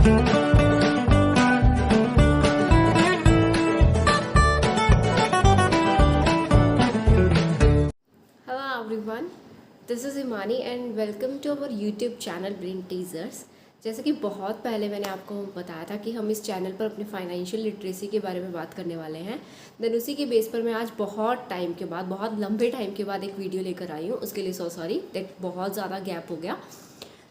Hello everyone, this is Imani and welcome to our YouTube channel Brain Teasers। जैसे कि बहुत पहले मैंने आपको बताया था कि हम इस चैनल पर अपने फाइनेंशियल लिटरेसी के बारे में बात करने वाले हैं। देन उसी के बेस पर मैं आज बहुत टाइम के बाद, बहुत लंबे टाइम के बाद एक वीडियो लेकर आई हूँ। उसके लिए सॉरी दैट बहुत ज़्यादा गैप हो गया।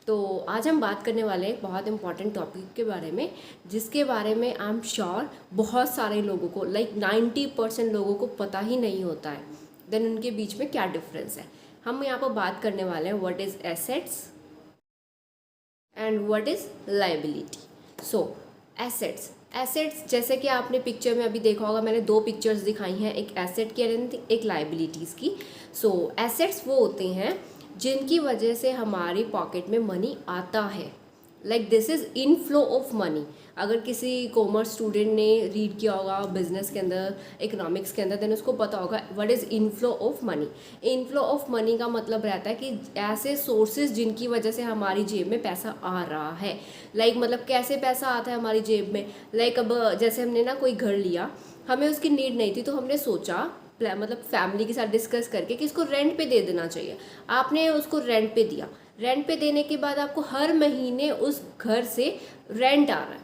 तो आज हम बात करने वाले हैं बहुत इंपॉर्टेंट टॉपिक के बारे में, जिसके बारे में आई एम श्योर बहुत सारे लोगों को, लाइक 90% लोगों को पता ही नहीं होता है। देन उनके बीच में क्या डिफरेंस है, हम यहाँ पर बात करने वाले हैं what is assets and what is liability. So assets जैसे कि आपने पिक्चर में अभी देखा होगा, मैंने दो पिक्चर्स दिखाई हैं, एक एसेट की एंड एक लायबिलिटीज़ की। सो एसेट्स वो होते हैं जिनकी वजह से हमारी पॉकेट में मनी आता है, like this is inflow of money. अगर किसी कॉमर्स स्टूडेंट ने रीड किया होगा बिजनेस के अंदर, इकोनॉमिक्स के अंदर, देन उसको पता होगा what is inflow of money. Inflow of money का मतलब रहता है कि ऐसे सोर्सेज जिनकी वजह से हमारी जेब में पैसा आ रहा है। लाइक मतलब कैसे पैसा आता है हमारी जेब में, लाइक अब जैसे हमने ना कोई घर लिया, हमें उसकी नीड नहीं थी तो हमने सोचा, मतलब फैमिली के साथ डिस्कस करके कि इसको रेंट पे दे देना चाहिए। आपने उसको रेंट पे दिया, रेंट पे देने के बाद आपको हर महीने उस घर से रेंट आ रहा है।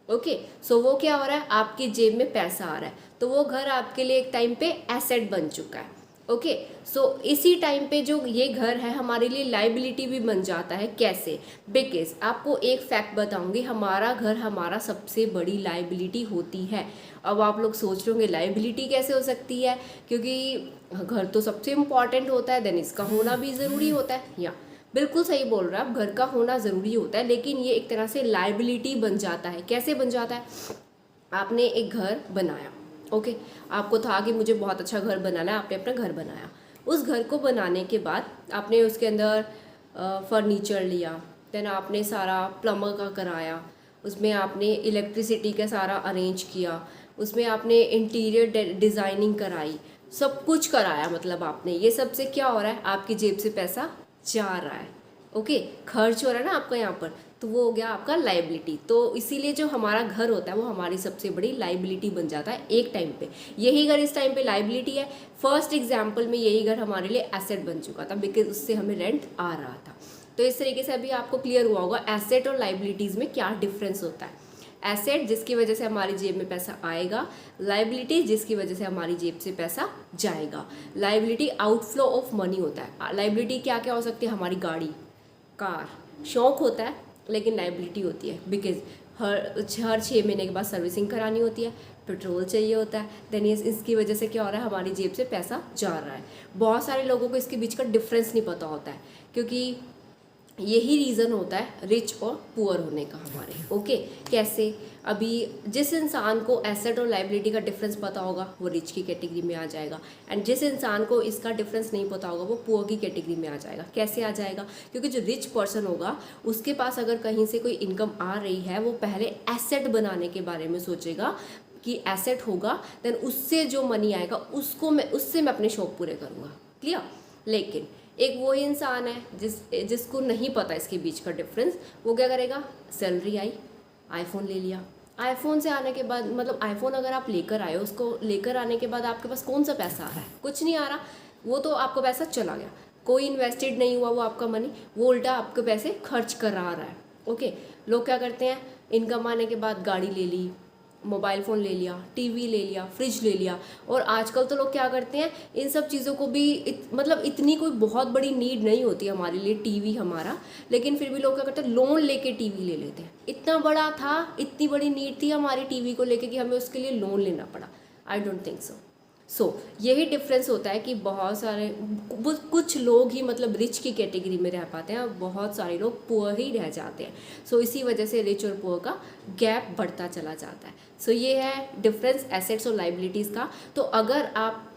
ओके, सो वो क्या हो रहा है, आपकी जेब में पैसा आ रहा है, तो वो घर आपके लिए एक टाइम पे एसेट बन चुका है। ओके, सो इसी टाइम पे जो ये घर है हमारे लिए लायबिलिटी भी बन जाता है। कैसे? बिकॉज आपको एक फैक्ट बताऊंगी, हमारा घर हमारा सबसे बड़ी लायबिलिटी होती है। अब आप लोग सोच रहे होंगे लायबिलिटी कैसे हो सकती है, क्योंकि घर तो सबसे इम्पॉर्टेंट होता है, देन इसका होना भी ज़रूरी होता है। या बिल्कुल सही बोल रहे हैं आप, घर का होना ज़रूरी होता है, लेकिन ये एक तरह से लायबिलिटी बन जाता है। कैसे बन जाता है? आपने एक घर बनाया, ओके, आपको था कि मुझे बहुत अच्छा घर बनाना है, आपने अपना घर बनाया। उस घर को बनाने के बाद आपने उसके अंदर फर्नीचर लिया, देन आपने सारा प्लम्बर का कराया, उसमें आपने इलेक्ट्रिसिटी का सारा अरेंज किया, उसमें आपने इंटीरियर डिज़ाइनिंग कराई, सब कुछ कराया। मतलब आपने ये सब से क्या हो रहा है, आपकी जेब से पैसा जा रहा है। ओके, खर्च हो रहा है ना आपका यहाँ पर, तो वो हो गया आपका लायबिलिटी। तो इसीलिए जो हमारा घर होता है वो हमारी सबसे बड़ी लायबिलिटी बन जाता है एक टाइम पे। यही घर इस टाइम पे लायबिलिटी है। फर्स्ट एग्जांपल में यही घर हमारे लिए एसेट बन चुका था, बिकॉज उससे हमें रेंट आ रहा था। तो इस तरीके से अभी आपको क्लियर हुआ होगा एसेट और लायबिलिटीज़ में क्या डिफरेंस होता है। एसेट जिसकी वजह से हमारी जेब में पैसा आएगा, लायबिलिटी जिसकी वजह से हमारी जेब से पैसा जाएगा। लायबिलिटी आउटफ्लो ऑफ मनी होता है। लायबिलिटी क्या क्या हो सकती है, हमारी गाड़ी, कार, शौक होता है, लेकिन लायबिलिटी होती है बिकॉज हर 6 महीने के बाद सर्विसिंग करानी होती है, पेट्रोल चाहिए होता है। देन इसकी वजह से क्या हो रहा है, हमारी जेब से पैसा जा रहा है। बहुत सारे लोगों को इसके बीच का डिफरेंस नहीं पता होता है, क्योंकि यही रीज़न होता है रिच और पुअर होने का हमारे। ओके, कैसे? अभी जिस इंसान को एसेट और लायबिलिटी का डिफरेंस पता होगा वो रिच की कैटेगरी में आ जाएगा, एंड जिस इंसान को इसका डिफरेंस नहीं पता होगा वो पुअर की कैटेगरी में आ जाएगा। कैसे आ जाएगा? क्योंकि जो रिच पर्सन होगा उसके पास अगर कहीं से कोई इनकम आ रही है, वो पहले एसेट बनाने के बारे में सोचेगा कि एसेट होगा, देन उससे जो मनी आएगा उससे मैं अपने शौक पूरे करूँगा। क्लियर? लेकिन एक वो इंसान है जिसको नहीं पता इसके बीच का डिफरेंस, वो क्या करेगा, सैलरी आई, आईफोन ले लिया। आईफोन से आने के बाद, मतलब आईफोन अगर आप लेकर आए, उसको लेकर आने के बाद आपके पास कौन सा पैसा आ रहा है? कुछ नहीं आ रहा, वो तो आपका पैसा चला गया, कोई इन्वेस्टेड नहीं हुआ वो आपका मनी, वो उल्टा आपके पैसे खर्च करा रहा है। ओके, लोग क्या करते हैं, इनकम आने के बाद गाड़ी ले ली, मोबाइल फ़ोन ले लिया, टीवी ले लिया, फ्रिज ले लिया, और आजकल तो लोग क्या करते हैं, इन सब चीज़ों को भी मतलब इतनी कोई बहुत बड़ी नीड नहीं होती हमारे लिए टीवी हमारा, लेकिन फिर भी लोग क्या करते हैं, लोन लेके टीवी ले लेते हैं। इतना बड़ा था, इतनी बड़ी नीड थी हमारी टीवी को लेके कि हमें उसके लिए लोन लेना पड़ा। आई डोंट थिंक सो यही डिफरेंस होता है कि बहुत सारे कुछ लोग ही मतलब रिच की कैटेगरी में रह पाते हैं और बहुत सारे लोग पुअर ही रह जाते हैं। इसी वजह से रिच और पुअर का गैप बढ़ता चला जाता है। ये है डिफरेंस एसेट्स और लायबिलिटीज़ का। तो अगर आप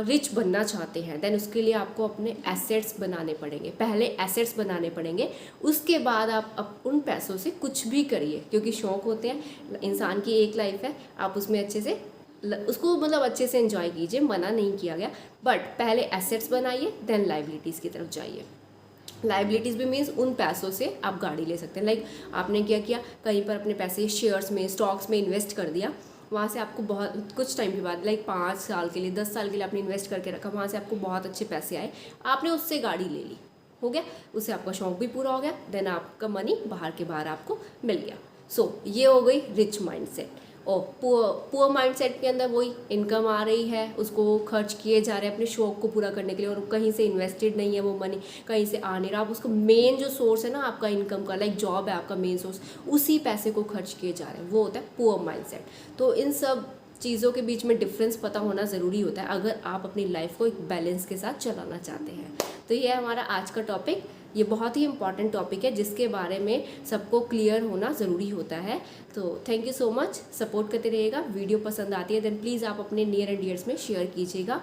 रिच बनना चाहते हैं देन उसके लिए आपको अपने एसेट्स बनाने पड़ेंगे, पहले एसेट्स बनाने पड़ेंगे, उसके बाद आप उन पैसों से कुछ भी करिए, क्योंकि शौक़ होते हैं, इंसान की एक लाइफ है, आप उसमें अच्छे से उसको मतलब अच्छे से एंजॉय कीजिए, मना नहीं किया गया, बट पहले एसेट्स बनाइए देन लायबिलिटीज़ की तरफ जाइए। लाइबिलिटीज़ भी मीन्स उन पैसों से आप गाड़ी ले सकते हैं। लाइक आपने क्या किया, कहीं पर अपने पैसे शेयर्स में, स्टॉक्स में इन्वेस्ट कर दिया, वहाँ से आपको बहुत कुछ टाइम के बाद, लाइक 5 साल के लिए, 10 साल के लिए आपने इन्वेस्ट करके रखा, वहाँ से आपको बहुत अच्छे पैसे आए, आपने उससे गाड़ी ले ली, हो गया, उससे आपका शौक भी पूरा हो गया, देन आपका मनी बाहर के बाहर आपको मिल गया। सो ये हो गई रिच माइंडसेट। और पुअर माइंडसेट के अंदर वही इनकम आ रही है, उसको खर्च किए जा रहे हैं अपने शौक को पूरा करने के लिए, और कहीं से इन्वेस्टेड नहीं है वो मनी, कहीं से आ नहीं रहा, आप उसको मेन जो सोर्स है ना आपका इनकम का, लाइक जॉब है आपका मेन सोर्स, उसी पैसे को खर्च किए जा रहे हैं, वो होता है पुअर माइंडसेट। तो इन सब चीज़ों के बीच में डिफरेंस पता होना ज़रूरी होता है अगर आप अपनी लाइफ को एक बैलेंस के साथ चलाना चाहते हैं। तो ये है हमारा आज का टॉपिक। ये बहुत ही इंपॉर्टेंट टॉपिक है जिसके बारे में सबको क्लियर होना ज़रूरी होता है। तो thank you so much, support करते रहिएगा। वीडियो पसंद आती है देन प्लीज़ आप अपने नियर एंड डियर्स में शेयर कीजिएगा।